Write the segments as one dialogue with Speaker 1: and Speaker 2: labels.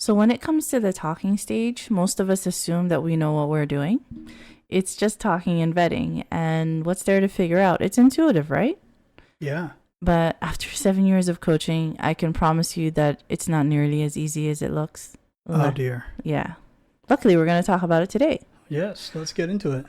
Speaker 1: So when it comes to the talking stage, most of us assume that we know what we're doing. It's just talking and vetting. And what's there to figure out? It's intuitive, right?
Speaker 2: Yeah.
Speaker 1: But after 7 years of coaching, I can promise you that it's not nearly as easy as it looks.
Speaker 2: Oh, dear.
Speaker 1: Yeah. Luckily, we're going to talk about it today.
Speaker 2: Yes, let's get into it.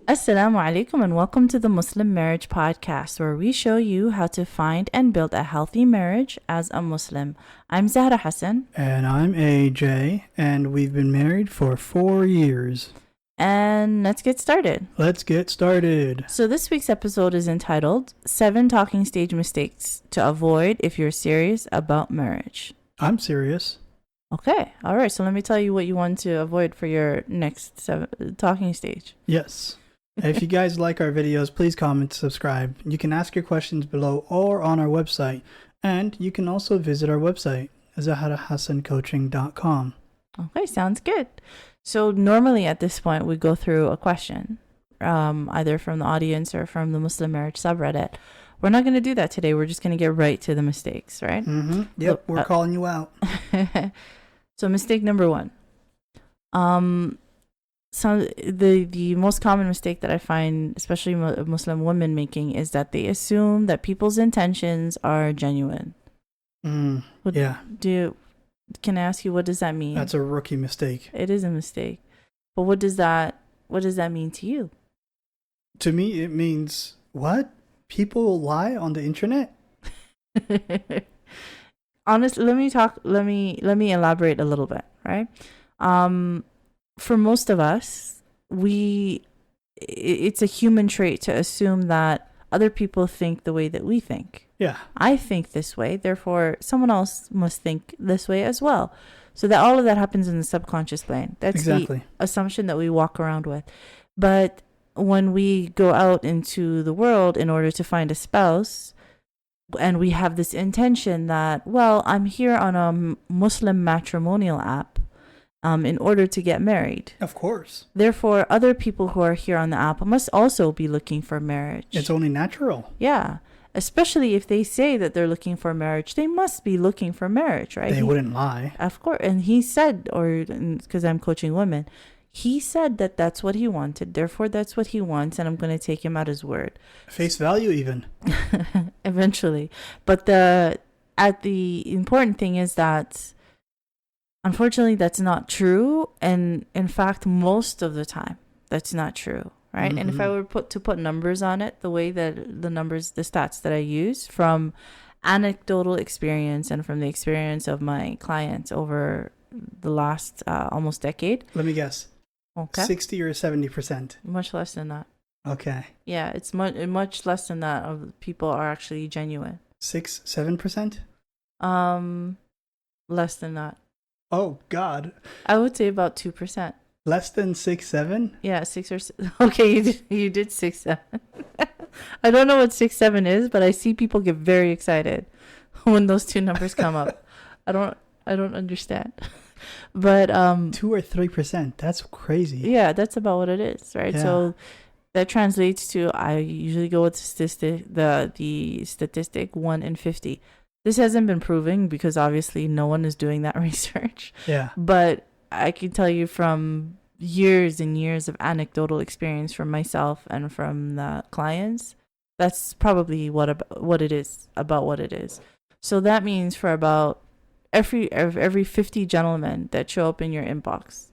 Speaker 1: Assalamu alaikum and welcome to the Muslim Marriage Podcast, where we show you how to find and build a healthy marriage as a Muslim. I'm Zahra Hassan.
Speaker 2: And I'm AJ, and we've been married for 4 years.
Speaker 1: And let's get started.
Speaker 2: Let's get started.
Speaker 1: So this week's episode is entitled 7 Talking Stage Mistakes to Avoid If You're Serious About Marriage.
Speaker 2: I'm serious.
Speaker 1: Okay. All right. So let me tell you what you want to avoid for your next talking stage.
Speaker 2: Yes. If you guys like our videos, please comment, subscribe. You can ask your questions below or on our website. And you can also visit our website, zahrahassancoaching.com.
Speaker 1: Okay, sounds good. So normally at this point, we go through a question, either from the audience or from the Muslim Marriage subreddit. We're not going to do that today. We're just going to get right to the mistakes, right?
Speaker 2: Mm-hmm. Yep, we're calling you out.
Speaker 1: So mistake number 1. The most common mistake that I find, especially Muslim women making, is that they assume that people's intentions are genuine.
Speaker 2: Yeah.
Speaker 1: Can I ask you, what does that mean?
Speaker 2: That's a rookie mistake.
Speaker 1: It is a mistake. But what does that mean to you?
Speaker 2: To me, it means, what? People lie on the internet?
Speaker 1: Honestly, let me elaborate a little bit, right? For most of us, it's a human trait to assume that other people think the way that we think.
Speaker 2: Yeah.
Speaker 1: I think this way, therefore someone else must think this way as well. So that all of that happens in the subconscious plane. That's exactly the assumption that we walk around with. But when we go out into the world in order to find a spouse, and we have this intention that, well, I'm here on a Muslim matrimonial app in order to get married.
Speaker 2: Of course.
Speaker 1: Therefore, other people who are here on the app must also be looking for marriage.
Speaker 2: It's only natural.
Speaker 1: Yeah. Especially if they say that they're looking for marriage, they must be looking for marriage, right?
Speaker 2: They wouldn't lie.
Speaker 1: Of course. And he said, or because I'm coaching women, he said that that's what he wanted. Therefore, that's what he wants. And I'm going to take him at his word.
Speaker 2: Face value even.
Speaker 1: Eventually. But the important thing is that, unfortunately, that's not true. And in fact, most of the time, that's not true. Right. Mm-hmm. And if I were to put numbers on it, the way that the stats that I use from anecdotal experience and from the experience of my clients over the last almost decade.
Speaker 2: Let me guess.
Speaker 1: Okay.
Speaker 2: 60 or 70%.
Speaker 1: Much less than that.
Speaker 2: Okay.
Speaker 1: Yeah, it's much less than that of people are actually genuine.
Speaker 2: 6-7%?
Speaker 1: Less than that.
Speaker 2: Oh God.
Speaker 1: I would say about 2%.
Speaker 2: Less than 6-7?
Speaker 1: Yeah, 6 or 7. Okay, you did 6-7. I don't know what 6-7 is, but I see people get very excited when those two numbers come up. I don't understand. But
Speaker 2: 2 or 3%. That's crazy.
Speaker 1: Yeah, that's about what it is, right?
Speaker 2: Yeah.
Speaker 1: So that translates to, I usually go with the statistic 1 in 50. This hasn't been proven because obviously no one is doing that research.
Speaker 2: Yeah.
Speaker 1: But I can tell you from years and years of anecdotal experience from myself and from the clients, that's probably what it is. So that means for about every 50 gentlemen that show up in your inbox,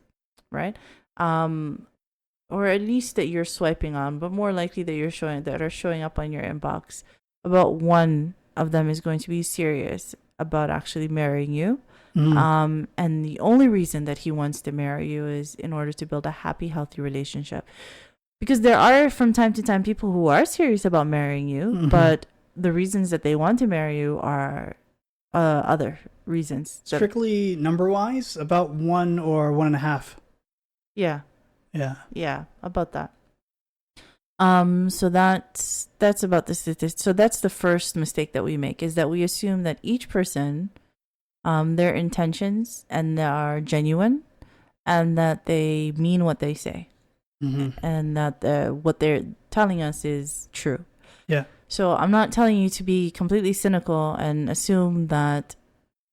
Speaker 1: right? Or at least that you're swiping on, but more likely that are showing up on your inbox, about one of them is going to be serious about actually marrying you. And the only reason that he wants to marry you is in order to build a happy, healthy relationship. Because there are from time to time people who are serious about marrying you, but the reasons that they want to marry you are other reasons.
Speaker 2: Strictly number-wise, about 1 or 1.5.
Speaker 1: Yeah.
Speaker 2: Yeah.
Speaker 1: Yeah, about that. So that's about the statistics. So that's the first mistake that we make, is that we assume that each person, their intentions and they are genuine, and that they mean what they say, and that what they're telling us is true.
Speaker 2: Yeah.
Speaker 1: So I'm not telling you to be completely cynical and assume that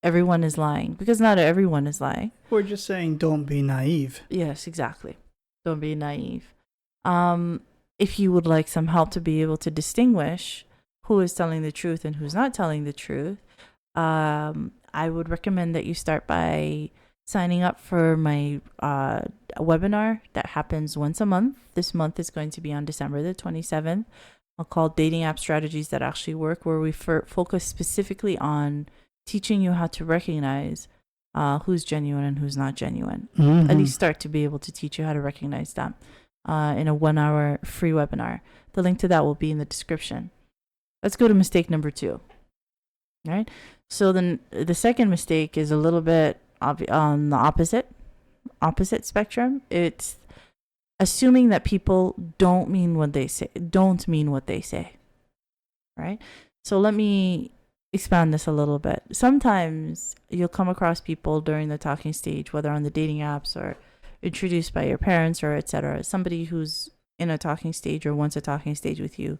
Speaker 1: everyone is lying, because not everyone is lying.
Speaker 2: We're just saying don't be naive.
Speaker 1: Yes, exactly. Don't be naive. If you would like some help to be able to distinguish who is telling the truth and who's not telling the truth, I would recommend that you start by signing up for my webinar that happens once a month. This month is going to be on December the 27th. I'll call Dating App Strategies That Actually Work, where we focus specifically on teaching you how to recognize who's genuine and who's not genuine.
Speaker 2: Mm-hmm.
Speaker 1: At least start to be able to teach you how to recognize that in a 1 hour free webinar. The link to that will be in the description. Let's go to mistake number 2. All right. So then the second mistake is a little bit on the opposite spectrum. It's assuming that people don't mean what they say. Right? So let me expand this a little bit. Sometimes you'll come across people during the talking stage, whether on the dating apps or introduced by your parents or etc., somebody who's in a talking stage or wants a talking stage with you,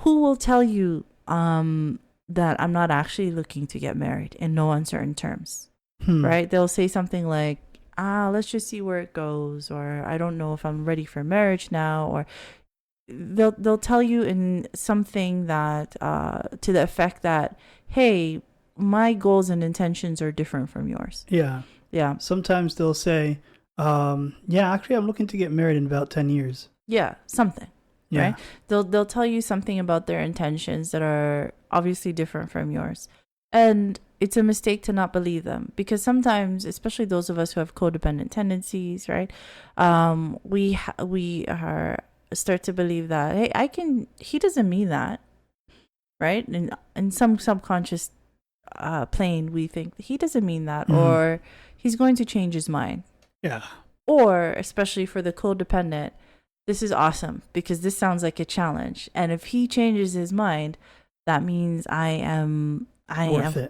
Speaker 1: who will tell you that I'm not actually looking to get married in no uncertain terms. Right? They'll say something like, let's just see where it goes, or I don't know if I'm ready for marriage now, or they'll tell you in something that to the effect that, hey, my goals and intentions are different from yours. Yeah.
Speaker 2: Sometimes they'll say, actually I'm looking to get married in about 10 years.
Speaker 1: Yeah, something.
Speaker 2: Yeah.
Speaker 1: Right? They'll tell you something about their intentions that are obviously different from yours. And it's a mistake to not believe them, because sometimes, especially those of us who have codependent tendencies, right? We start to believe that, hey, he doesn't mean that, right? And in some subconscious plane, we think he doesn't mean that, or he's going to change his mind.
Speaker 2: Yeah.
Speaker 1: Or especially for the codependent, this is awesome because this sounds like a challenge. And if he changes his mind, that means I am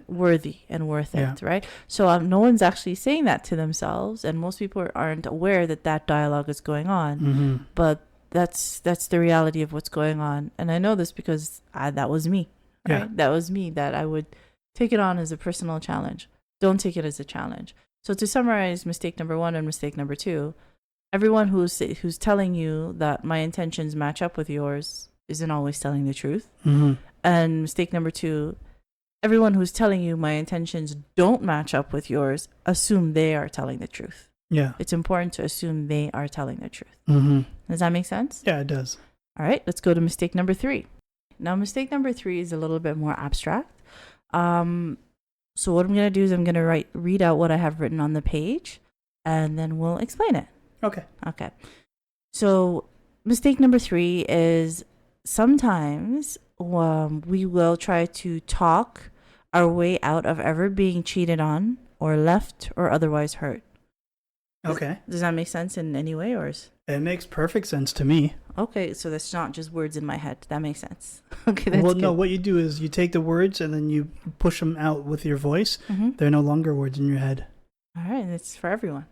Speaker 1: worthy and worth it, right? So no one's actually saying that to themselves, and most people aren't aware that dialogue is going on. But that's the reality of what's going on. And I know this because that was me, right? That was me, that I would take it on as a personal challenge. Don't take it as a challenge. So to summarize mistake number 1 and mistake number 2, everyone who's telling you that my intentions match up with yours isn't always telling the truth. And mistake number 2, everyone who's telling you my intentions don't match up with yours, assume they are telling the truth.
Speaker 2: Yeah.
Speaker 1: It's important to assume they are telling the truth. Does that make sense?
Speaker 2: Yeah, it does.
Speaker 1: All right, let's go to mistake number 3. Now, mistake number 3 is a little bit more abstract. So what I'm going to do is I'm going to read out what I have written on the page, and then we'll explain it.
Speaker 2: Okay.
Speaker 1: So mistake number 3 is sometimes we will try to talk our way out of ever being cheated on or left or otherwise hurt.
Speaker 2: Okay.
Speaker 1: Does that make sense in any way, or
Speaker 2: it makes perfect sense to me.
Speaker 1: Okay, so that's not just words in my head. That makes sense. Okay, that's good.
Speaker 2: No, what you do is you take the words and then you push them out with your voice. They're no longer words in your head.
Speaker 1: All right, it's for everyone.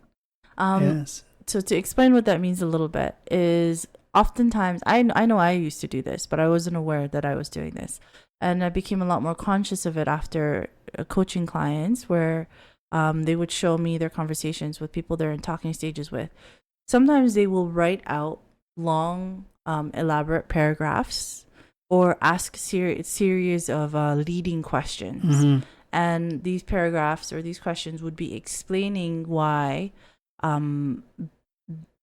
Speaker 2: Yes.
Speaker 1: So to explain what that means a little bit is oftentimes, I know I used to do this, but I wasn't aware that I was doing this. And I became a lot more conscious of it after coaching clients where they would show me their conversations with people they're in talking stages with. Sometimes they will write out long, elaborate paragraphs or ask series of leading questions. And these paragraphs or these questions would be explaining why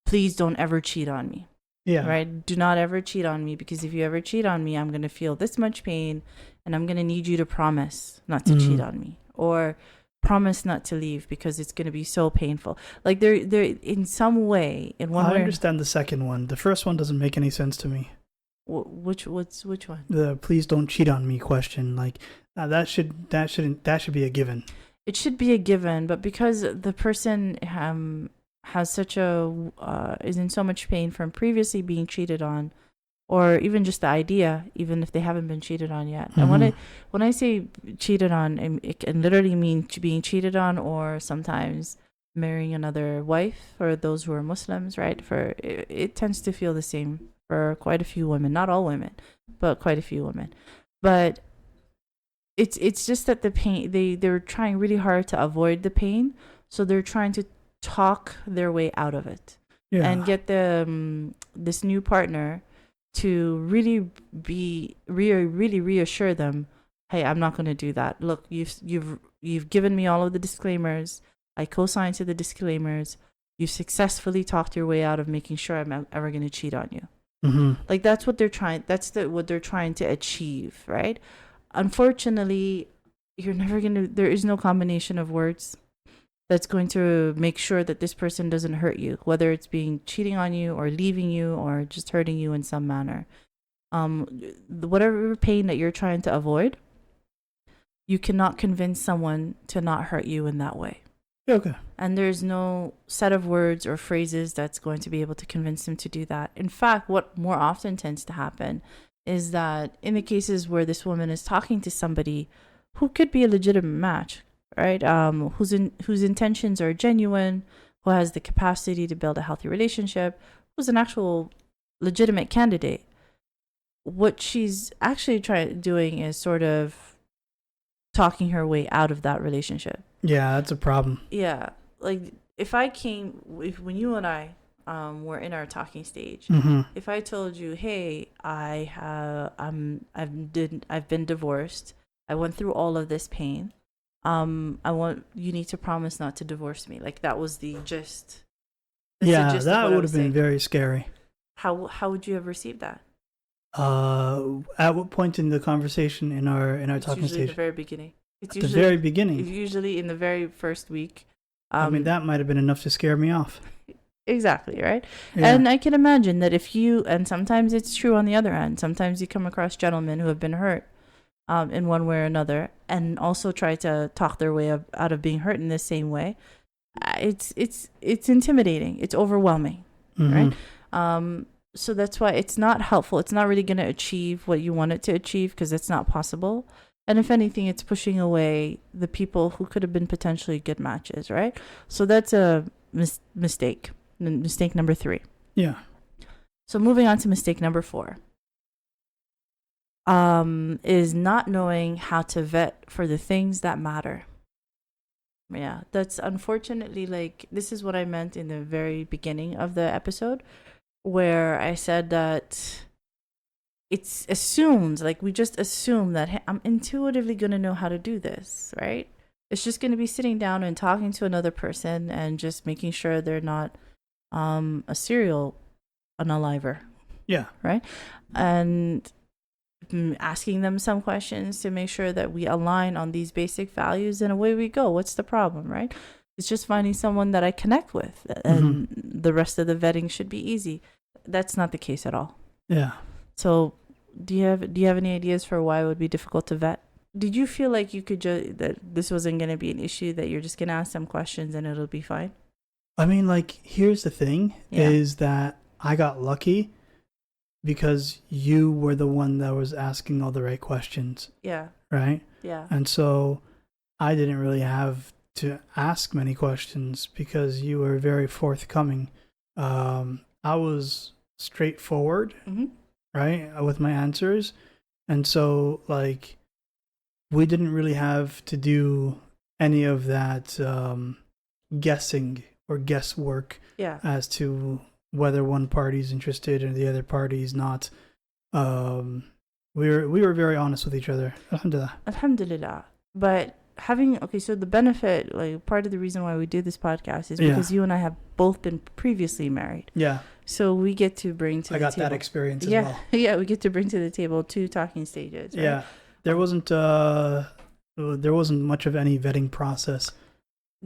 Speaker 1: please don't ever cheat on me.
Speaker 2: Yeah.
Speaker 1: Right? Do not ever cheat on me, because if you ever cheat on me, I'm going to feel this much pain, and I'm going to need you to promise not to cheat on me, or promise not to leave because it's going to be so painful. Like they're in some way, in one way.
Speaker 2: I understand the second one. The first one doesn't make any sense to me.
Speaker 1: Which one?
Speaker 2: The please don't cheat on me question. Like that should be a given.
Speaker 1: It should be a given, but because the person has such is in so much pain from previously being cheated on, or even just the idea, even if they haven't been cheated on yet. And when I say cheated on, it can literally mean being cheated on, or sometimes marrying another wife for those who are Muslims, right? It tends to feel the same for quite a few women, not all women, but quite a few women. But it's just that the pain, they're trying really hard to avoid the pain, so they're trying to talk their way out of it, and
Speaker 2: Yeah.
Speaker 1: get the this new partner to really really reassure them, hey, I'm not going to do that. Look, you've given me all of the disclaimers. I co-signed to the disclaimers. You successfully talked your way out of making sure I'm ever going to cheat on you.
Speaker 2: Mm-hmm.
Speaker 1: Like that's what they're trying. What they're trying to achieve, right? Unfortunately, you're never gonna. There is no combination of words that's going to make sure that this person doesn't hurt you, whether it's being cheating on you or leaving you or just hurting you in some manner. Whatever pain that you're trying to avoid, you cannot convince someone to not hurt you in that way.
Speaker 2: Okay.
Speaker 1: And there's no set of words or phrases that's going to be able to convince them to do that. In fact, what more often tends to happen is that in the cases where this woman is talking to somebody who could be a legitimate match, right? Whose intentions are genuine, who has the capacity to build a healthy relationship, who's an actual legitimate candidate. What she's actually doing is sort of talking her way out of that relationship.
Speaker 2: Yeah, that's a problem.
Speaker 1: Yeah, like when you and I were in our talking stage,
Speaker 2: Mm-hmm.
Speaker 1: if I told you, hey, I've been divorced, I went through all of this pain, you need to promise not to divorce me. Like that was the gist.
Speaker 2: Yeah, that would have been very scary.
Speaker 1: How would you have received that?
Speaker 2: At what point in the conversation in our talking
Speaker 1: Usually
Speaker 2: stage?
Speaker 1: the very beginning.
Speaker 2: At the very beginning.
Speaker 1: It's usually in the very first week.
Speaker 2: I mean, that might have been enough to scare me off.
Speaker 1: Exactly, right?
Speaker 2: Yeah.
Speaker 1: And I can imagine that and sometimes it's true on the other end. Sometimes you come across gentlemen who have been hurt in one way or another, and also try to talk their way out of being hurt in the same way. It's intimidating. It's overwhelming,
Speaker 2: Mm-hmm.
Speaker 1: right? So that's why it's not helpful. It's not really going to achieve what you want it to achieve because it's not possible. And if anything, it's pushing away the people who could have been potentially good matches, right? So that's a mistake. Mistake number 3.
Speaker 2: Yeah.
Speaker 1: So moving on to mistake number 4. Is not knowing how to vet for the things that matter. Yeah, that's unfortunately, like, this is what I meant in the very beginning of the episode, where I said that it's assumed, like we just assume that, hey, I'm intuitively going to know how to do this, right? It's just going to be sitting down and talking to another person and just making sure they're not a serial unaliver.
Speaker 2: Yeah.
Speaker 1: Right? And asking them some questions to make sure that we align on these basic values, and away we go. What's the problem, right? It's just finding someone that I connect with, and the rest of the vetting should be easy. That's not the case at all.
Speaker 2: Yeah.
Speaker 1: So, do you have any ideas for why it would be difficult to vet? Did you feel like you could that this wasn't going to be an issue, that you're just going to ask some questions and it'll be fine?
Speaker 2: I mean, like, here's the thing, is that I got lucky because you were the one that was asking all the right questions.
Speaker 1: Yeah.
Speaker 2: Right?
Speaker 1: Yeah.
Speaker 2: And so I didn't really have to ask many questions because you were very forthcoming. I was straightforward, right, with my answers. And so, like, we didn't really have to do any of that guessing or guesswork as to whether one party's interested and the other party's not. We were very honest with each other.
Speaker 1: Alhamdulillah. But so the benefit, like part of the reason why we do this podcast is because you and I have both been previously married.
Speaker 2: Yeah.
Speaker 1: So we get to bring to the table. I got
Speaker 2: that experience as well.
Speaker 1: Yeah, we get to bring to the table 2 talking stages. Right?
Speaker 2: Yeah. There wasn't much of any vetting process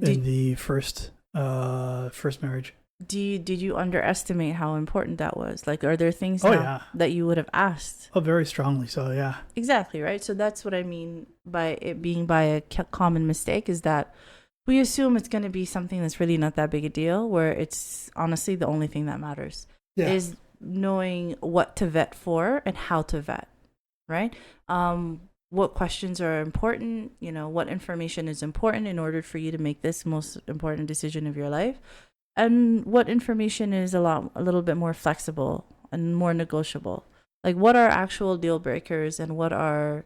Speaker 2: in the first marriage.
Speaker 1: Did you underestimate how important that was? Like, are there things that you would have asked?
Speaker 2: Oh, very strongly so, yeah.
Speaker 1: Exactly, right? So that's what I mean by it being by a common mistake, is that we assume it's going to be something that's really not that big a deal, where it's honestly the only thing that matters is knowing what to vet for and how to vet, right? What questions are important, what information is important in order for you to make this most important decision of your life. And what information is a little bit more flexible and more negotiable. Like, what are actual deal breakers and what are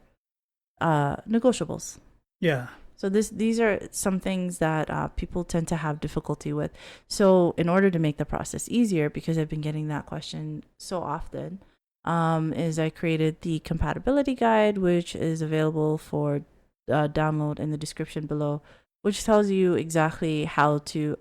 Speaker 1: negotiables.
Speaker 2: Yeah.
Speaker 1: So these are some things that people tend to have difficulty with. So in order to make the process easier, because I've been getting that question so often, is I created the compatibility guide, which is available for download in the description below, which tells you exactly how to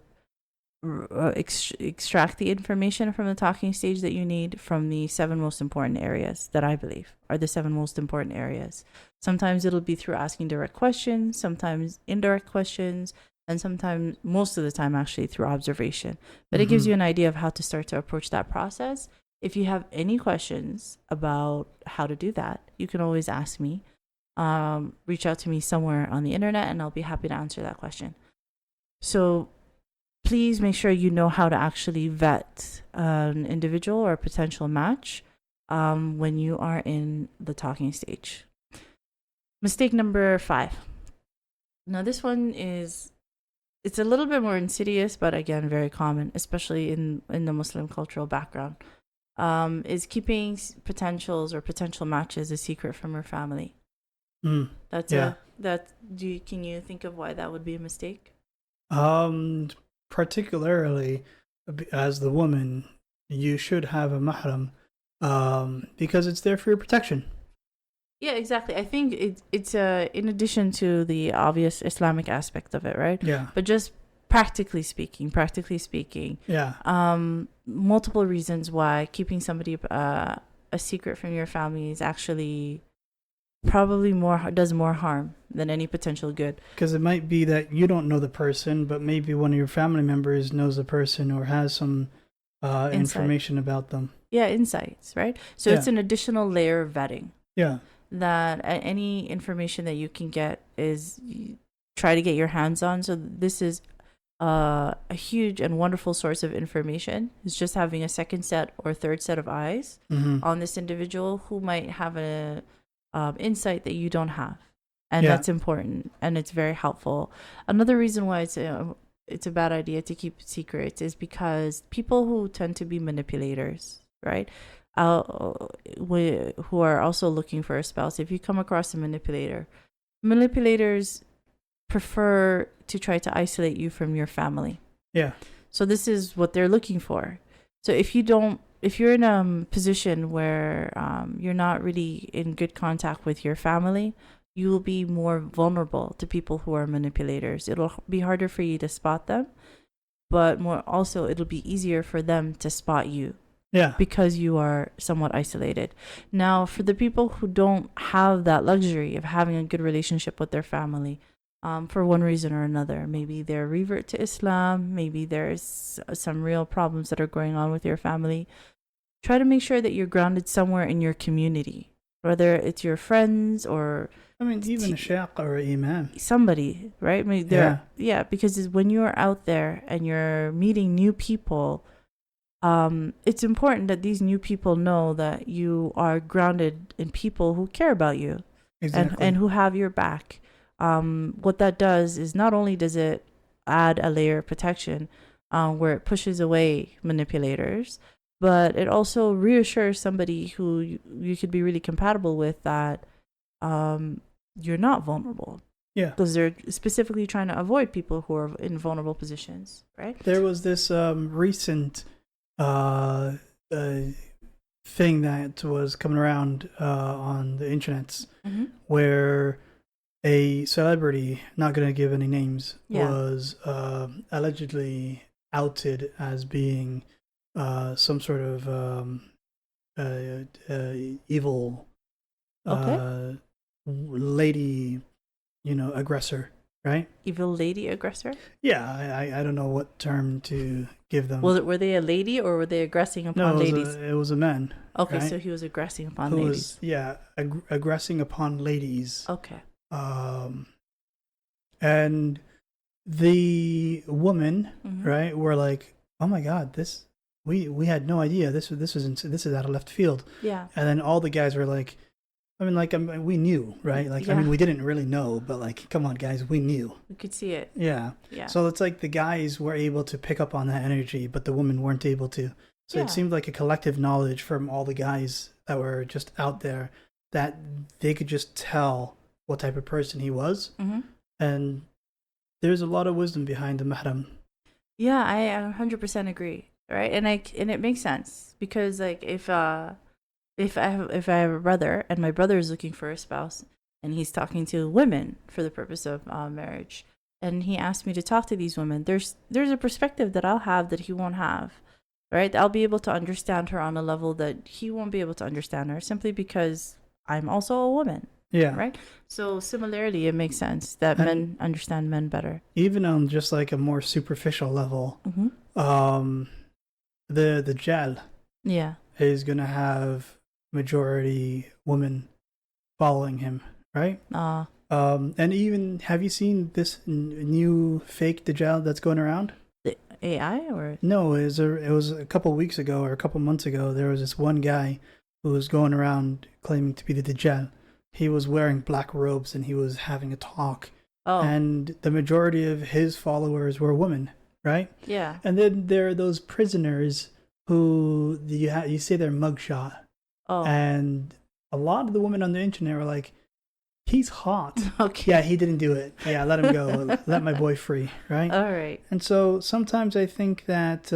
Speaker 1: extract the information from the talking stage that you need from the 7 most important areas that I believe are the 7 most important areas. Sometimes it'll be through asking direct questions, sometimes indirect questions, and sometimes, most of the time, actually through observation. But it gives you an idea of how to start to approach that process. If you have any questions about how to do that, you can always ask me. Reach out to me somewhere on the internet, and I'll be happy to answer that question. So please make sure you know how to actually vet an individual or a potential match when you are in the talking stage. Mistake number 5. Now, this one it's a little bit more insidious, but again, very common, especially in the Muslim cultural background, is keeping potentials or potential matches a secret from your family. Can you think of why that would be a mistake?
Speaker 2: Particularly as the woman, you should have a mahram because it's there for your protection.
Speaker 1: Yeah, exactly. I think it's in addition to the obvious Islamic aspect of it, right?
Speaker 2: Yeah.
Speaker 1: But just practically speaking,
Speaker 2: yeah.
Speaker 1: Multiple reasons why keeping somebody a secret from your family is actually probably does more harm than any potential good.
Speaker 2: Because it might be that you don't know the person, but maybe one of your family members knows the person or has some information about them.
Speaker 1: Yeah, insights, right? So it's an additional layer of vetting.
Speaker 2: Yeah.
Speaker 1: That any information that you can get is try to get your hands on. So this is a huge and wonderful source of information. It's just having a second set or third set of eyes on this individual who might have a insight that you don't have, and that's important, and it's very helpful. Another reason why it's a bad idea to keep secrets is because people who tend to be manipulators, right, who are also looking for a spouse, if you come across a manipulators prefer to try to isolate you from your family.
Speaker 2: Yeah.
Speaker 1: So this is what they're looking for. So if you're in a position where you're not really in good contact with your family, you will be more vulnerable to people who are manipulators. It'll be harder for you to spot them, but it'll be easier for them to spot you.
Speaker 2: Yeah.
Speaker 1: Because you are somewhat isolated. Now, for the people who don't have that luxury of having a good relationship with their family, for one reason or another, maybe they're revert to Islam, maybe there's some real problems that are going on with your family, try to make sure that you're grounded somewhere in your community, whether it's your friends or
Speaker 2: even a shaykh or an imam,
Speaker 1: somebody, right? Because when you're out there and you're meeting new people, it's important that these new people know that you are grounded in people who care about you.
Speaker 2: Exactly.
Speaker 1: and who have your back. What that does is not only does it add a layer of protection where it pushes away manipulators, but it also reassures somebody who you could be really compatible with that you're not vulnerable.
Speaker 2: Yeah.
Speaker 1: Because they're specifically trying to avoid people who are in vulnerable positions, right?
Speaker 2: There was this recent thing that was coming around on the internets where a celebrity, not going to give any names, was allegedly outed as being some sort of evil lady, aggressor, right?
Speaker 1: Evil lady aggressor?
Speaker 2: Yeah, I don't know what term to give them.
Speaker 1: Were they a lady or were they aggressing upon ladies?
Speaker 2: It was a man.
Speaker 1: Okay,
Speaker 2: right?
Speaker 1: So he was aggressing upon ladies.
Speaker 2: Aggressing upon ladies.
Speaker 1: Okay.
Speaker 2: And the woman, right, were like, "Oh my God, we had no idea. This is out of left field."
Speaker 1: Yeah.
Speaker 2: And then all the guys were like, we knew, right? We didn't really know, but come on, guys, we knew.
Speaker 1: We could see it.
Speaker 2: Yeah.
Speaker 1: Yeah.
Speaker 2: So it's like the guys were able to pick up on that energy, but the women weren't able to. So it seemed like a collective knowledge from all the guys that were just out there that they could just tell what type of person he was.
Speaker 1: Mm-hmm.
Speaker 2: And there's a lot of wisdom behind the mahram.
Speaker 1: Yeah, I 100% agree. Right, and it makes sense because like if I have a brother and my brother is looking for a spouse and he's talking to women for the purpose of marriage, and he asked me to talk to these women, there's a perspective that I'll have that he won't have. Right, I'll be able to understand her on a level that he won't be able to understand her simply because I'm also a woman.
Speaker 2: Yeah.
Speaker 1: Right. So similarly, it makes sense that
Speaker 2: And
Speaker 1: men understand men better.
Speaker 2: even on just like a more superficial level,
Speaker 1: Mm-hmm.
Speaker 2: The Dajjal
Speaker 1: Yeah.
Speaker 2: is gonna have majority women following him, right? And even have you seen this new fake Dajjal that's going around?
Speaker 1: The AI or
Speaker 2: No, it was a couple weeks ago or a couple months ago. There was this one guy who was going around claiming to be the Dajjal. He was wearing black robes and he was having a talk.
Speaker 1: oh
Speaker 2: And the majority of his followers were women, right?
Speaker 1: yeah.
Speaker 2: And then there are those prisoners who you see their mugshot,
Speaker 1: Oh.
Speaker 2: and a lot of the women on the internet were like, "He's hot."
Speaker 1: Okay.
Speaker 2: Yeah, he didn't do it. Yeah, let him go. Let my boy free, right?
Speaker 1: All right.
Speaker 2: And so sometimes I think that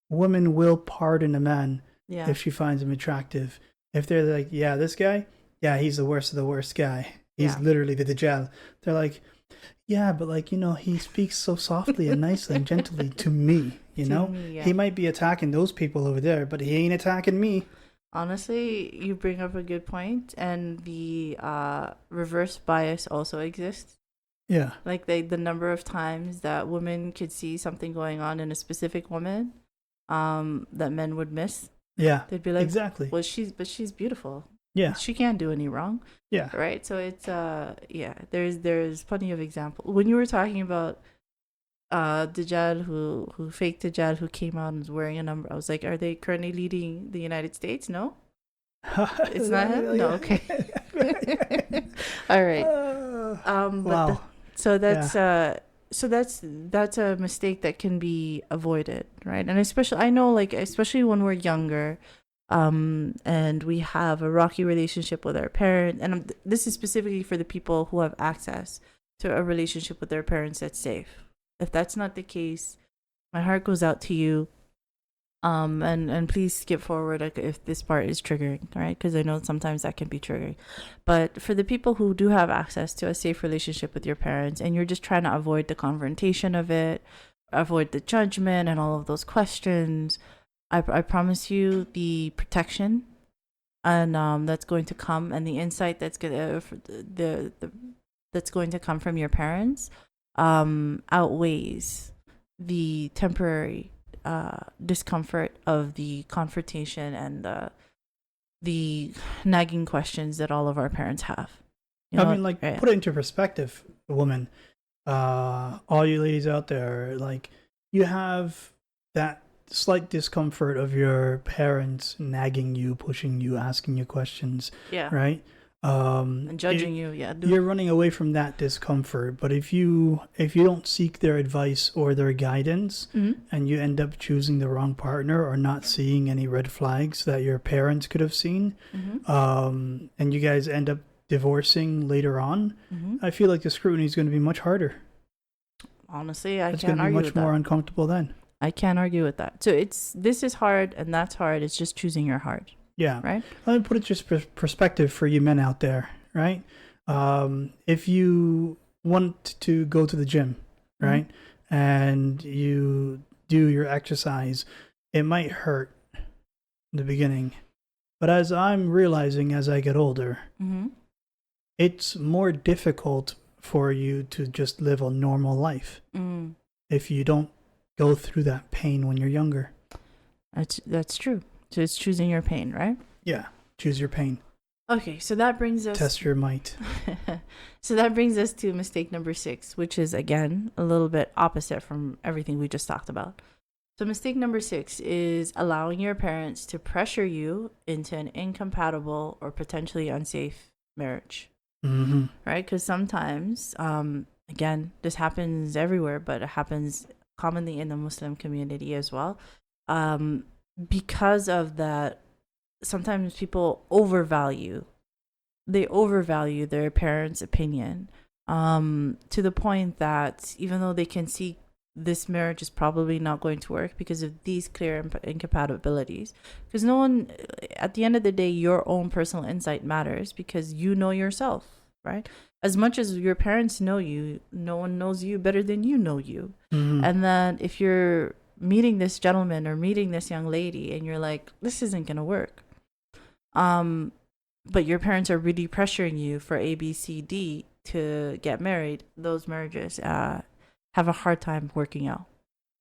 Speaker 2: women will pardon a man
Speaker 1: Yeah.
Speaker 2: if she finds him attractive. If they're like, "Yeah, this guy, yeah, he's the worst of the worst guy. He's
Speaker 1: Yeah.
Speaker 2: literally the Dajjal." They're like, "Yeah, but like, he speaks so softly and nicely and gently to me, you
Speaker 1: To
Speaker 2: know?
Speaker 1: me, yeah.
Speaker 2: He might be attacking those people over there, but he ain't attacking me."
Speaker 1: Honestly, you bring up a good point, and the reverse bias also exists.
Speaker 2: Yeah.
Speaker 1: Like the number of times that women could see something going on in a specific woman, that men would miss.
Speaker 2: Yeah.
Speaker 1: They'd be like,
Speaker 2: Exactly.
Speaker 1: "Well, she's beautiful.
Speaker 2: Yeah.
Speaker 1: She can't do any wrong."
Speaker 2: Yeah.
Speaker 1: Right. So it's yeah. There's plenty of examples. When you were talking about Dajjal who faked Dajjal who came out and was wearing a number, I was like, are they currently leading the United States? No, it's not him. No, okay. All right.
Speaker 2: Wow.
Speaker 1: So that's that's a mistake that can be avoided, right? And especially I know, like, especially when we're younger, and we have a rocky relationship with our parents, and this is specifically for the people who have access to a relationship with their parents that's safe. If that's not the case, my heart goes out to you. And please skip forward if this part is triggering, right? Because I know sometimes that can be triggering. But for the people who do have access to a safe relationship with your parents, and you're just trying to avoid the confrontation of it, avoid the judgment and all of those questions, I promise you the protection and that's going to come, and the insight that's gonna that's going to come from your parents outweighs the temporary discomfort of the confrontation and the nagging questions that all of our parents have.
Speaker 2: I mean, like, put it into perspective, woman. All you ladies out there, like, you have that slight discomfort of your parents nagging you, pushing you, asking you questions,
Speaker 1: yeah,
Speaker 2: right?
Speaker 1: And judging you. Yeah,
Speaker 2: you're running away from that discomfort. But if you don't seek their advice or their guidance, and you end up choosing the wrong partner or not seeing any red flags that your parents could have seen, and you guys end up divorcing later on, I feel like the scrutiny is going to be much harder.
Speaker 1: Honestly, I
Speaker 2: it's
Speaker 1: can't
Speaker 2: going to be
Speaker 1: argue
Speaker 2: much
Speaker 1: with
Speaker 2: more
Speaker 1: that.
Speaker 2: uncomfortable then.
Speaker 1: I can't argue with that. So this is hard and that's hard. It's just choosing your heart.
Speaker 2: Yeah.
Speaker 1: Right.
Speaker 2: Let me put it just perspective for you men out there, right? If you want to go to the gym, right, and you do your exercise, it might hurt in the beginning. But as I'm realizing as I get older, it's more difficult for you to just live a normal life if you don't go through that pain when you're younger.
Speaker 1: That's true. So it's choosing your pain, right?
Speaker 2: Yeah, choose your pain.
Speaker 1: Okay, so that brings us...
Speaker 2: Test your might.
Speaker 1: So that brings us to mistake number 6, which is, again, a little bit opposite from everything we just talked about. So mistake number 6 is allowing your parents to pressure you into an incompatible or potentially unsafe marriage. Right? Because sometimes, again, this happens everywhere, but it happens commonly in the Muslim community as well. Because of that, sometimes people overvalue they overvalue their parents' opinion, to the point that even though they can see this marriage is probably not going to work because of these clear incompatibilities, because no one, at the end of the day, your own personal insight matters because you know yourself, right? As much as your parents know you, no one knows you better than you know you. And then if you're meeting this gentleman or meeting this young lady and you're like, this isn't gonna work, but your parents are really pressuring you for A, B, C, D to get married, those marriages have a hard time working out,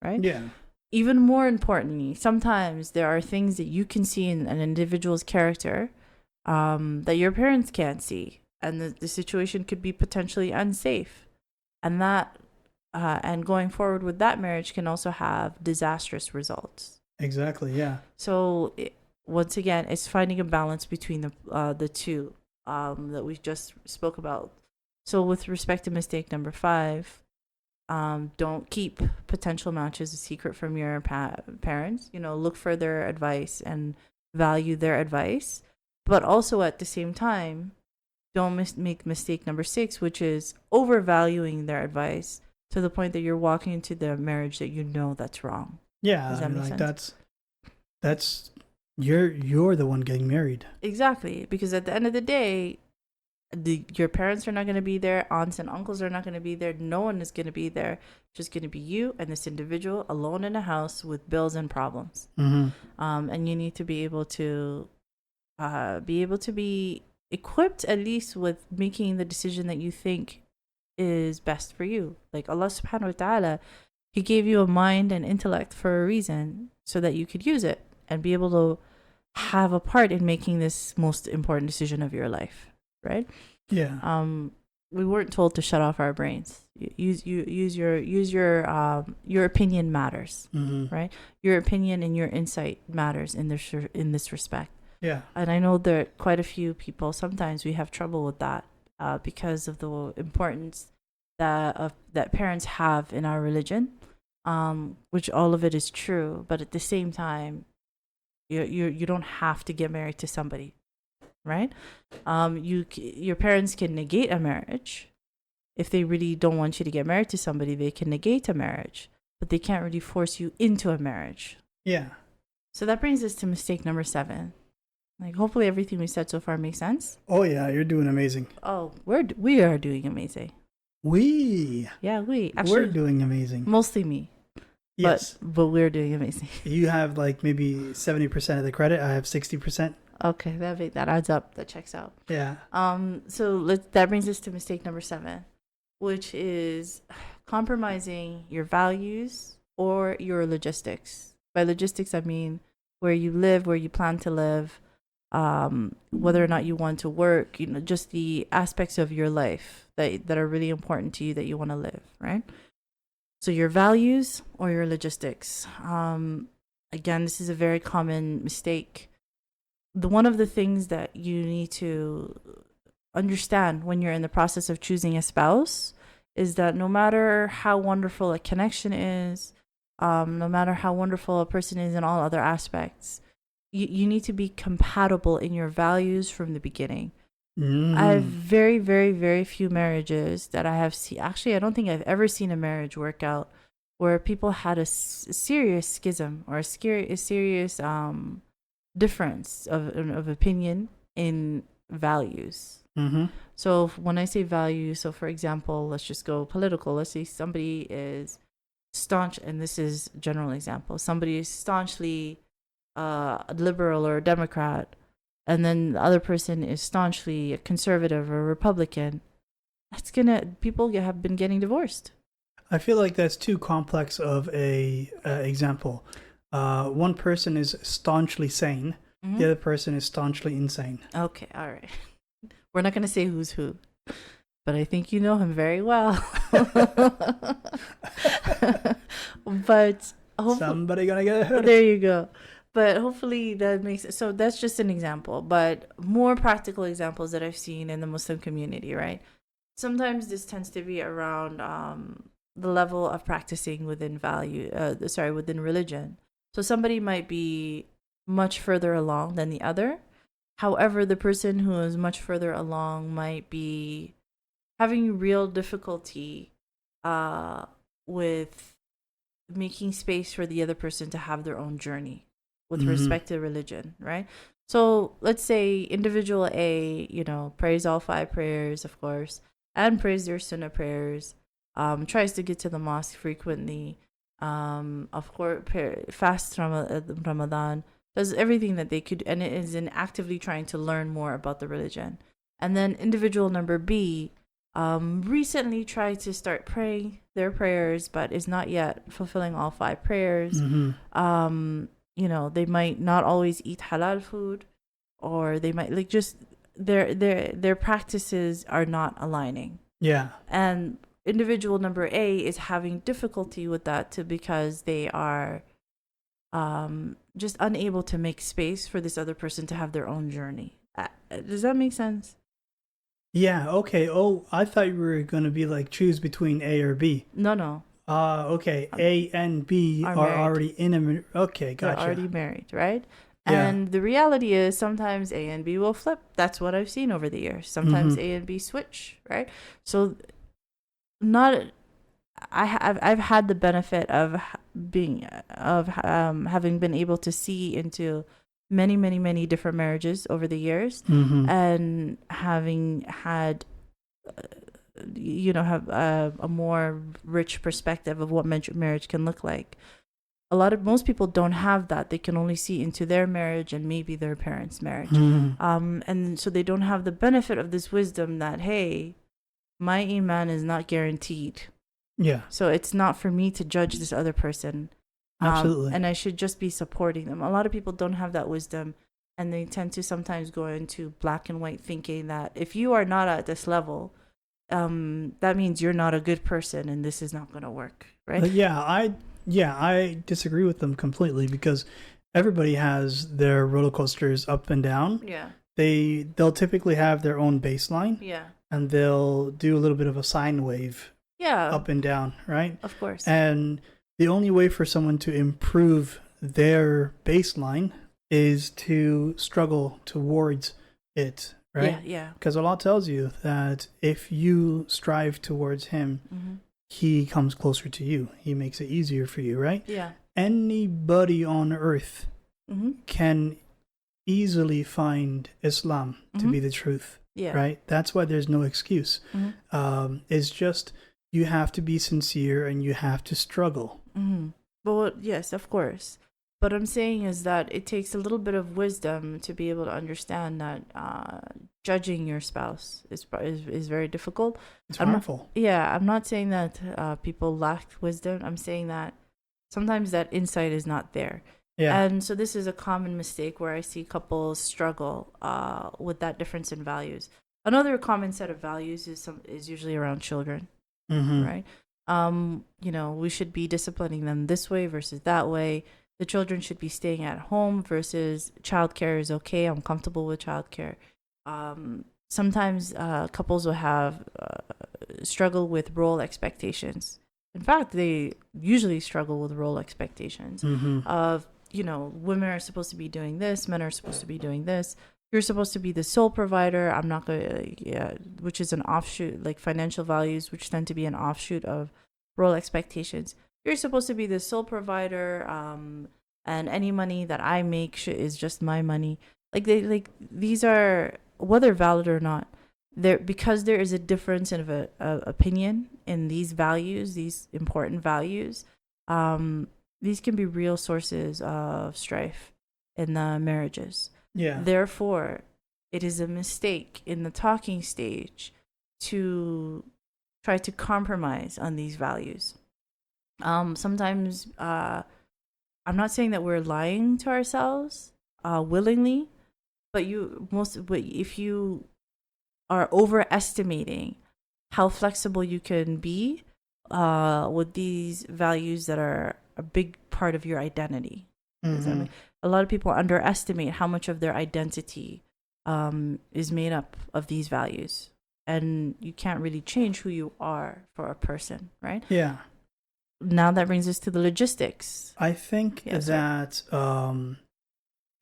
Speaker 1: right?
Speaker 2: Yeah.
Speaker 1: Even more importantly, sometimes there are things that you can see in an individual's character that your parents can't see, and the situation could be potentially unsafe, and that and going forward with that marriage can also have disastrous results.
Speaker 2: Exactly. Yeah.
Speaker 1: So once again, it's finding a balance between the two that we just spoke about. So with respect to mistake number 5, don't keep potential matches a secret from your parents. Look for their advice and value their advice, but also at the same time, don't make mistake number 6, which is overvaluing their advice to the point that you're walking into the marriage that you know that's wrong.
Speaker 2: Yeah.
Speaker 1: Does that make sense?
Speaker 2: That's you're the one getting married.
Speaker 1: Exactly, because at the end of the day, your parents are not going to be there, aunts and uncles are not going to be there, no one is going to be there. It's just going to be you and this individual alone in a house with bills and problems. And you need to be able to be equipped at least with making the decision that you think is best for you. Like Allah subhanahu wa ta'ala, He gave you a mind and intellect for a reason so that you could use it and be able to have a part in making this most important decision of your life, right?
Speaker 2: Yeah.
Speaker 1: We weren't told to shut off our brains. Use your opinion matters, right? Your opinion and your insight matters in this respect.
Speaker 2: Yeah.
Speaker 1: And I know that quite a few people, sometimes we have trouble with that because of the importance that parents have in our religion, which all of it is true. But at the same time, you don't have to get married to somebody, right? Your parents can negate a marriage. If they really don't want you to get married to somebody, they can negate a marriage, but they can't really force you into a marriage.
Speaker 2: Yeah.
Speaker 1: So that brings us to mistake number 7. Like, hopefully everything we said so far makes sense.
Speaker 2: Oh yeah, you're doing amazing.
Speaker 1: Oh, we are doing amazing.
Speaker 2: We
Speaker 1: Actually,
Speaker 2: we're doing amazing.
Speaker 1: Mostly me.
Speaker 2: Yes.
Speaker 1: But we're doing amazing.
Speaker 2: You have like maybe 70% of the credit. I have 60%.
Speaker 1: Okay, that adds up. That checks out.
Speaker 2: Yeah.
Speaker 1: So that brings us to mistake number 7, which is compromising your values or your logistics. By logistics, I mean where you live, where you plan to live, whether or not you want to work, just the aspects of your life that are really important to you that you want to live, right? So your values or your logistics. Again, this is a very common mistake. One of the things that you need to understand when you're in the process of choosing a spouse is that no matter how wonderful a connection is, no matter how wonderful a person is in all other aspects, you need to be compatible in your values from the beginning. I have very, very, very few marriages that I have seen. Actually, I don't think I've ever seen a marriage work out where people had a serious schism or a serious difference of opinion in values. So when I say values, so for example, let's just go political. Let's say somebody is staunch, and this is a general example. Somebody is staunchly a liberal or a Democrat, and then the other person is staunchly a conservative or a Republican. People have been getting divorced.
Speaker 2: I feel like that's too complex of a example. One person is staunchly sane. The other person is staunchly insane.
Speaker 1: Okay, all right. We're not going to say who's who, but I think you know him very well. But
Speaker 2: somebody gonna get hurt.
Speaker 1: There you go. But hopefully that makes it. So that's just an example, but more practical examples that I've seen in the Muslim community, right? Sometimes this tends to be around the level of practicing within within religion. So somebody might be much further along than the other. However, the person who is much further along might be having real difficulty with making space for the other person to have their own journey with respect to religion, right? So let's say individual A, prays all 5 prayers, of course, and prays their sunnah prayers, tries to get to the mosque frequently, of course, fasts Ramadan, does everything that they could, and is in actively trying to learn more about the religion. And then individual number B, recently tried to start praying their prayers, but is not yet fulfilling all 5 prayers. They might not always eat halal food, or they might just their practices are not aligning.
Speaker 2: Yeah.
Speaker 1: And individual number A is having difficulty with that because they are just unable to make space for this other person to have their own journey. Does that make sense?
Speaker 2: Yeah, okay. Oh, I thought you were going to be like choose between A or B.
Speaker 1: No.
Speaker 2: Okay. A and B are already in a... Okay, gotcha.
Speaker 1: They're already married, right?
Speaker 2: Yeah.
Speaker 1: And the reality is sometimes A and B will flip. That's what I've seen over the years. Sometimes A and B switch, right? So I've had the benefit of having been able to see into many, many, many different marriages over the years, and having had have a more rich perspective of what marriage can look like. Most people don't have that. They can only see into their marriage and maybe their parents' marriage. And so they don't have the benefit of this wisdom that, hey, my iman is not guaranteed.
Speaker 2: Yeah.
Speaker 1: So it's not for me to judge this other person.
Speaker 2: Absolutely.
Speaker 1: And I should just be supporting them. A lot of people don't have that wisdom, and they tend to sometimes go into black and white thinking that if you are not at this level, that means you're not a good person and this is not going to work, right?
Speaker 2: I disagree with them completely, because everybody has their roller coasters up and down.
Speaker 1: Yeah.
Speaker 2: They'll typically have their own baseline.
Speaker 1: Yeah.
Speaker 2: And they'll do a little bit of a sine wave.
Speaker 1: Yeah.
Speaker 2: Up and down, right?
Speaker 1: Of course.
Speaker 2: And the only way for someone to improve their baseline is to struggle towards it, right?
Speaker 1: Yeah.
Speaker 2: Because Allah tells you that if you strive towards Him, He comes closer to you. He makes it easier for you, right?
Speaker 1: Yeah.
Speaker 2: Anybody on earth can easily find Islam to be the truth, right? That's why there's no excuse. It's just you have to be sincere and you have to struggle.
Speaker 1: Well, yes, of course. What I'm saying is that it takes a little bit of wisdom to be able to understand that judging your spouse is very difficult.
Speaker 2: It's harmful.
Speaker 1: I'm not saying that people lack wisdom. I'm saying that sometimes that insight is not there. Yeah. And so this is a common mistake where I see couples struggle with that difference in values. Another common set of values is usually around children, right? We should be disciplining them this way versus that way. The children should be staying at home versus childcare is okay. I'm comfortable with childcare. Sometimes couples will have struggle with role expectations. In fact, they usually struggle with role expectations of, women are supposed to be doing this, men are supposed to be doing this. You're supposed to be the sole provider. I'm not going to, which is an offshoot, like financial values, which tend to be an offshoot of role expectations. You're supposed to be the sole provider, and any money that I make is just my money. These are, whether valid or not, because there is a difference in opinion in these values, these important values. These can be real sources of strife in the marriages. Yeah. Therefore, it is a mistake in the talking stage to try to compromise on these values. Sometimes I'm not saying that we're lying to ourselves willingly, but if you are overestimating how flexible you can be with these values that are a big part of your identity. A lot of people underestimate how much of their identity is made up of these values, and you can't really change who you are for a person, right? Yeah. Now that brings us to the logistics.
Speaker 2: I think that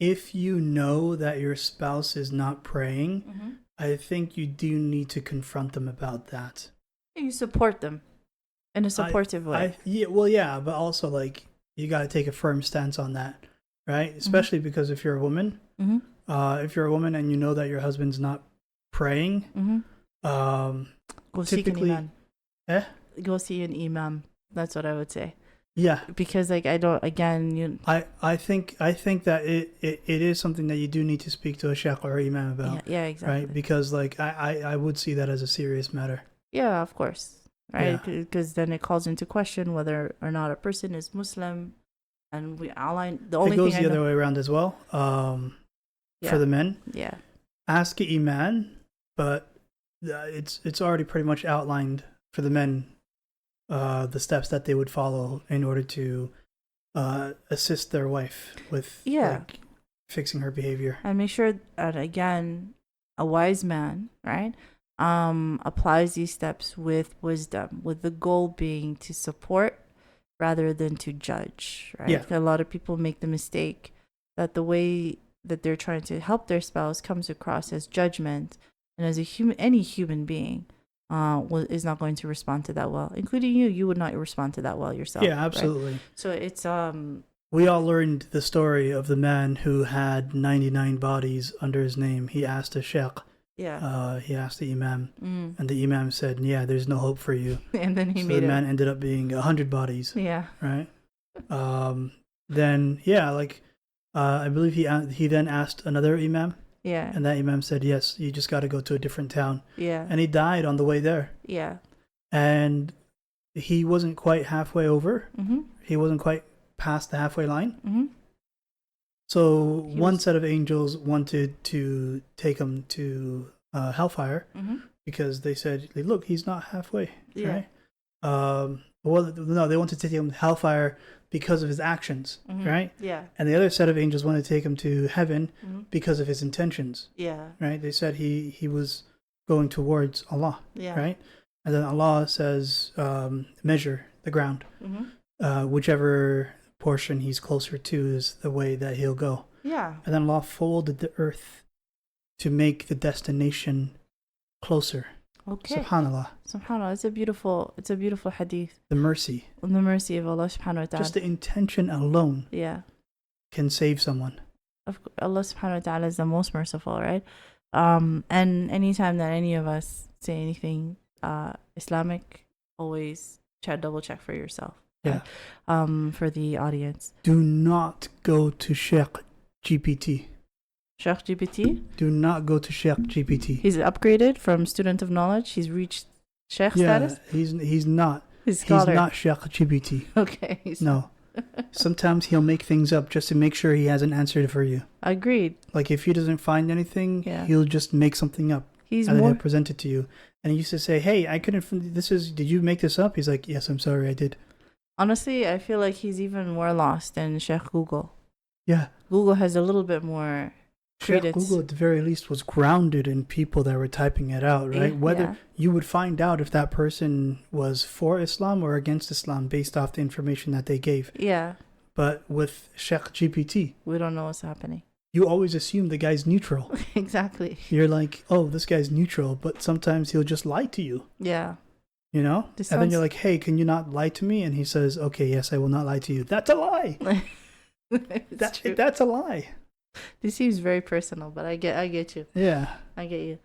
Speaker 2: if you know that your spouse is not praying,
Speaker 1: Mm-hmm.
Speaker 2: I think you do need to confront them about that.
Speaker 1: You support them in a supportive way.
Speaker 2: But also like you got to take a firm stance on that, right? Especially because if you're a woman,
Speaker 1: Mm-hmm.
Speaker 2: if you're a woman and you know that your husband's not praying,
Speaker 1: Mm-hmm. Go seek an
Speaker 2: typically,
Speaker 1: imam. Go see an imam. That's what I would say.
Speaker 2: yeah,
Speaker 1: Because like I don't. Again, you.
Speaker 2: I think that it is something that you do need to speak to a sheikh or imam about,
Speaker 1: Yeah. Exactly.
Speaker 2: right? Because like I would see that as a serious matter.
Speaker 1: Yeah, of course. Right,
Speaker 2: Yeah.
Speaker 1: because then it calls into question whether or not a person is Muslim, and we outline the
Speaker 2: It
Speaker 1: only
Speaker 2: goes
Speaker 1: thing
Speaker 2: the
Speaker 1: I
Speaker 2: other
Speaker 1: know.
Speaker 2: way around as well.
Speaker 1: Yeah.
Speaker 2: For the men,
Speaker 1: Yeah.
Speaker 2: ask a iman, but it's already pretty much outlined for the men the steps that they would follow in order to assist their wife with like, fixing her behavior.
Speaker 1: And make sure that again, a wise man, right, applies these steps with wisdom, with the goal being to support rather than to judge, right?
Speaker 2: Yeah.
Speaker 1: A lot of people make the mistake that the way that they're trying to help their spouse comes across as judgment, and as a human, any human being is not going to respond to that well, including you. You would not respond to that well yourself.
Speaker 2: Yeah, absolutely.
Speaker 1: Right? So it's
Speaker 2: we all learned the story of the man who had 99 bodies under his name. He asked a sheikh.
Speaker 1: Yeah.
Speaker 2: He asked the imam, and the imam said, "Yeah, there's no hope for you."
Speaker 1: And then
Speaker 2: the man ended up being 100 bodies.
Speaker 1: Yeah.
Speaker 2: Right. Then like I believe he then asked another imam.
Speaker 1: Yeah.
Speaker 2: And that imam said, "Yes, you just got to go to a different town."
Speaker 1: Yeah.
Speaker 2: And he died on the way there.
Speaker 1: Yeah.
Speaker 2: And he wasn't quite halfway over.
Speaker 1: Mm-hmm.
Speaker 2: He wasn't quite past the halfway line.
Speaker 1: Mm-hmm.
Speaker 2: So one set of angels wanted to take him to hellfire because they said, "Look, he's not halfway."
Speaker 1: Yeah.
Speaker 2: Right? No, they wanted to take him to hellfire because of his actions, right?
Speaker 1: Yeah.
Speaker 2: And the other set of angels wanted to take him to heaven because of his intentions.
Speaker 1: Yeah.
Speaker 2: Right? They said he was going towards Allah.
Speaker 1: Yeah.
Speaker 2: Right? And then Allah says, measure the ground. Whichever portion he's closer to is the way that he'll go.
Speaker 1: Yeah.
Speaker 2: And then Allah folded the earth to make the destination closer.
Speaker 1: Okay.
Speaker 2: Subhanallah.
Speaker 1: Subhanallah. It's a beautiful hadith.
Speaker 2: The mercy.
Speaker 1: The mercy of Allah subhanahu wa ta'ala.
Speaker 2: Just the intention alone can save someone.
Speaker 1: Allah subhanahu wa ta'ala is the most merciful, right? And anytime that any of us say anything Islamic, always double check for yourself.
Speaker 2: Yeah.
Speaker 1: Right? For the audience.
Speaker 2: Do not go to Sheikh GPT.
Speaker 1: Sheikh GPT?
Speaker 2: Do not go to Sheikh GPT.
Speaker 1: He's upgraded from student of knowledge. He's reached Sheikh status?
Speaker 2: He's not.
Speaker 1: He's
Speaker 2: not Sheikh GPT.
Speaker 1: Okay.
Speaker 2: No. Sometimes he'll make things up just to make sure he has an answer for you.
Speaker 1: Agreed.
Speaker 2: Like if he doesn't find anything, he'll just make something up. And then he'll present it to you. And he used to say, "Hey, I couldn't, did you make this up?" He's like, "Yes, I'm sorry, I did."
Speaker 1: Honestly, I feel like he's even more lost than Sheikh Google.
Speaker 2: Yeah.
Speaker 1: Google has a little bit more
Speaker 2: Sheikh Google at the very least was grounded in people that were typing it out, right? Whether you would find out if that person was for Islam or against Islam based off the information that they gave.
Speaker 1: Yeah.
Speaker 2: But with Sheikh GPT,
Speaker 1: we don't know what's happening.
Speaker 2: You always assume the guy's neutral.
Speaker 1: Exactly.
Speaker 2: You're like, "Oh, this guy's neutral," but sometimes he'll just lie to you.
Speaker 1: Yeah.
Speaker 2: You know? And then you're like, "Hey, can you not lie to me?" And he says, "Okay, yes, I will not lie to you." That's a lie. That's a lie.
Speaker 1: This seems very personal, but I get you.
Speaker 2: Yeah.
Speaker 1: I get you.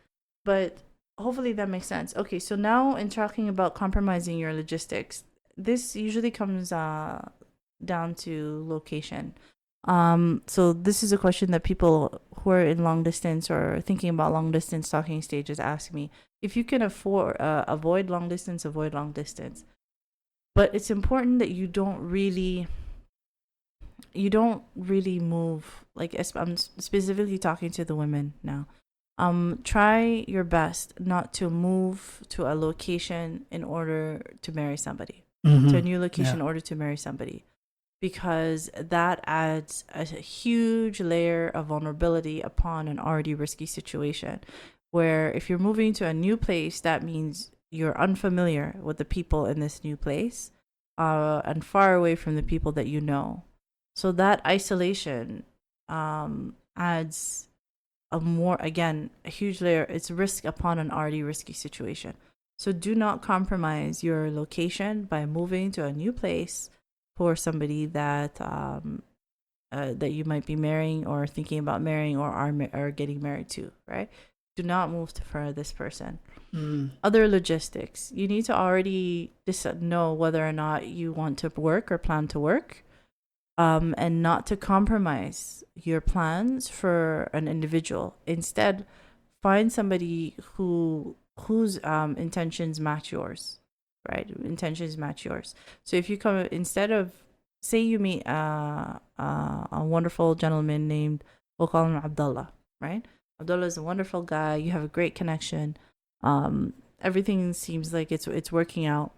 Speaker 1: But hopefully that makes sense. Okay, so now in talking about compromising your logistics, this usually comes down to location. So this is a question that people who are in long distance or thinking about long distance talking stages ask me. If you can avoid long distance, avoid long distance. But it's important that you don't really move. Like, I'm specifically talking to the women now. Try your best not to move to a location in order to marry somebody. To a new location in order to marry somebody. Because that adds a huge layer of vulnerability upon an already risky situation. Where if you're moving to a new place, that means you're unfamiliar with the people in this new place, and far away from the people that you know. So that isolation adds a huge layer. It's risk upon an already risky situation. So do not compromise your location by moving to a new place for somebody that that you might be marrying or thinking about marrying or are getting married to, right? Do not move for this person. Other logistics. You need to already know whether or not you want to work or plan to work, and not to compromise your plans for an individual. Instead, find somebody whose intentions match yours, right? Intentions match yours. So if you come, instead of, say you meet a wonderful gentleman named, we'll call him Abdullah, right? Abdullah is a wonderful guy. You have a great connection. Everything seems like it's working out.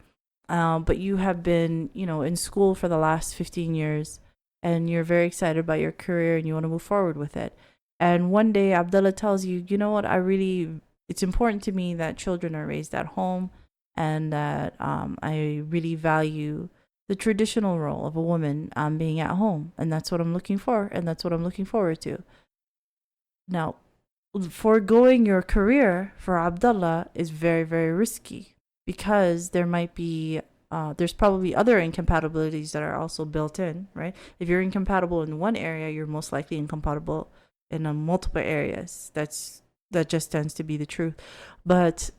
Speaker 1: But you have been, in school for the last 15 years, and you're very excited about your career and you want to move forward with it. And one day Abdullah tells you, you know what, it's important to me that children are raised at home, and that I really value the traditional role of a woman being at home. And that's what I'm looking for. And that's what I'm looking forward to. Now, foregoing your career for Abdullah is very, very risky, because there might be, there's probably other incompatibilities that are also built in, right? If you're incompatible in one area, you're most likely incompatible in multiple areas. That just tends to be the truth. But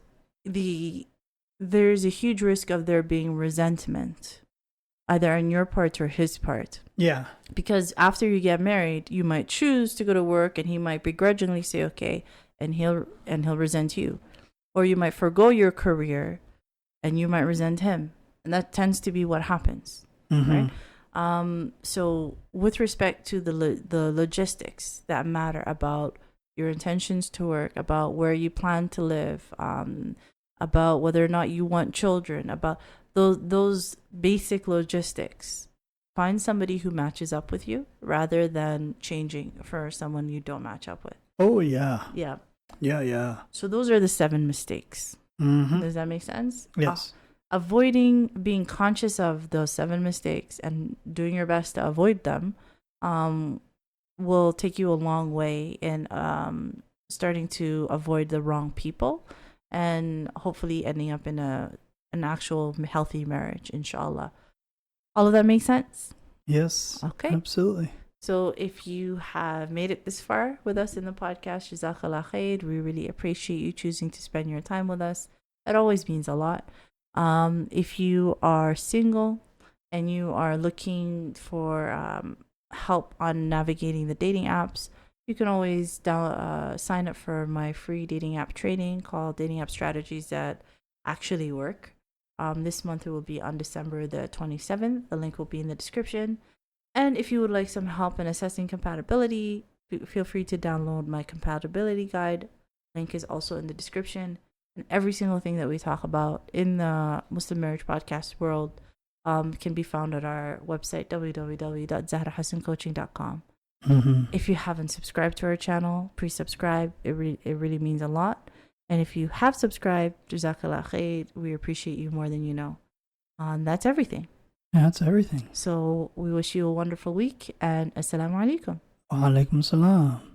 Speaker 1: there's a huge risk of there being resentment, either on your part or his part.
Speaker 2: Yeah.
Speaker 1: Because after you get married, you might choose to go to work, and he might begrudgingly say okay, and he'll resent you. Or you might forego your career and you might resent him. And that tends to be what happens, right? So with respect to the logistics that matter about your intentions to work, about where you plan to live, about whether or not you want children, about those basic logistics, find somebody who matches up with you rather than changing for someone you don't match up with.
Speaker 2: Oh, yeah.
Speaker 1: Yeah.
Speaker 2: Yeah.
Speaker 1: So those are the 7 mistakes. Does that make sense?
Speaker 2: Yes.
Speaker 1: Avoiding, being conscious of those 7 mistakes and doing your best to avoid them will take you a long way in starting to avoid the wrong people, and hopefully ending up in an actual healthy marriage, In Shaa Allah. All of that makes sense?
Speaker 2: Yes.
Speaker 1: Okay.
Speaker 2: Absolutely.
Speaker 1: So if you have made it this far with us in the podcast, Jazaa K'Allah Khayr, we really appreciate you choosing to spend your time with us. It always means a lot. If you are single and you are looking for help on navigating the dating apps, you can always sign up for my free dating app training called Dating App Strategies That Actually Work. This month it will be on December the 27th. The link will be in the description. And if you would like some help in assessing compatibility, feel free to download my compatibility guide. Link is also in the description. And every single thing that we talk about in the Muslim marriage podcast world can be found at our website, www.zahrahassancoaching.com. If you haven't subscribed to our channel, please subscribe. It really means a lot. And if you have subscribed, Jazakallah Khair, we appreciate you more than you know. That's everything.
Speaker 2: That's everything.
Speaker 1: So we wish you a wonderful week, and assalamu alaikum.
Speaker 2: Wa alaikum salam.